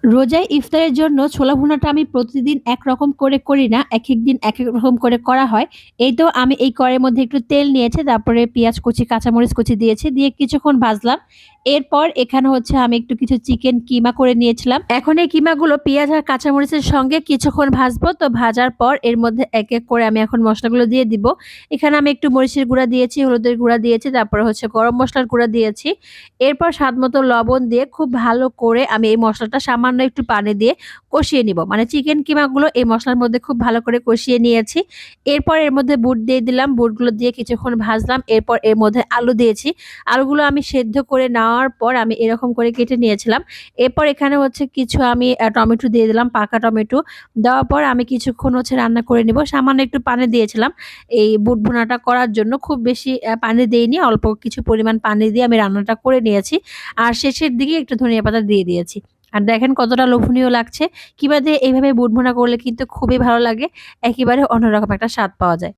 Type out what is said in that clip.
রোজায় ইফতারের জন্য ছোলা ভুনাটা আমি প্রতিদিন একরকম করে করি না। একেক দিন একেক রকম করে করা হয়। এই তো আমি এই কড়াইয়ের মধ্যে একটু তেল নিয়েছি, তারপরে পেঁয়াজ কুচি, কাঁচামরিচ কুচি দিয়েছি। দিয়ে কিছুক্ষণ ভাজলাম। এরপর এখানে হচ্ছে আমি একটু কিছু চিকেন কিমা করে নিয়েছিলাম। এখন এই কিমাগুলো পেঁয়াজ আর কাঁচামরিচের সঙ্গে কিছুক্ষণ ভাজবো। তো ভাজার পর এর মধ্যে এক, এক করে আমি এখন মসলাগুলো দিয়ে দিব। এখানে আমি একটু মরিচের গুঁড়া দিয়েছি, হলুদের গুঁড়া দিয়েছি, তারপরে হচ্ছে গরম মসলার গুঁড়া দিয়েছি। এরপর স্বাদমতো লবণ দিয়ে খুব ভালো করে আমি এই মসলাটা সামান্য একটু পানি দিয়ে কষিয়ে নিব। মানে চিকেন কিমাগুলো এই মসলার মধ্যে খুব ভালো করে কষিয়ে নিয়েছি। এরপর এর মধ্যে বুট দিয়ে দিলাম। বুটগুলো দিয়ে কিছুক্ষণ ভাজলাম। এরপর এর মধ্যে আলু দিয়েছি। আলুগুলো আমি সেদ্ধ করে নেওয়ার পর আমি এরকম করে কেটে নিয়েছিলাম। এরপর এখানে হচ্ছে কিছু আমি টমেটো দিয়ে দিলাম, পাকা টমেটো। দেওয়ার পর আমি কিছুক্ষণ হচ্ছে রান্না করে নিব। সামান্য একটু পানি দিয়েছিলাম এই বুট ভুনাটা করার জন্য। খুব বেশি পানি দেইনি। অল্প কিছু পরিমাণ পানি দিয়ে আমি রান্নাটা করে নিয়েছি। আর শেষের দিকে একটু ধনিয়া পাতা দিয়ে দিয়েছি। আর দেখেন কতটা লোভনীয় লাগছে। কিমা দিয়ে এভাবে বুট ভুনা করলে কিন্তু খুবই ভালো লাগে। একেবারে অন্যরকম একটা স্বাদ পাওয়া যায়।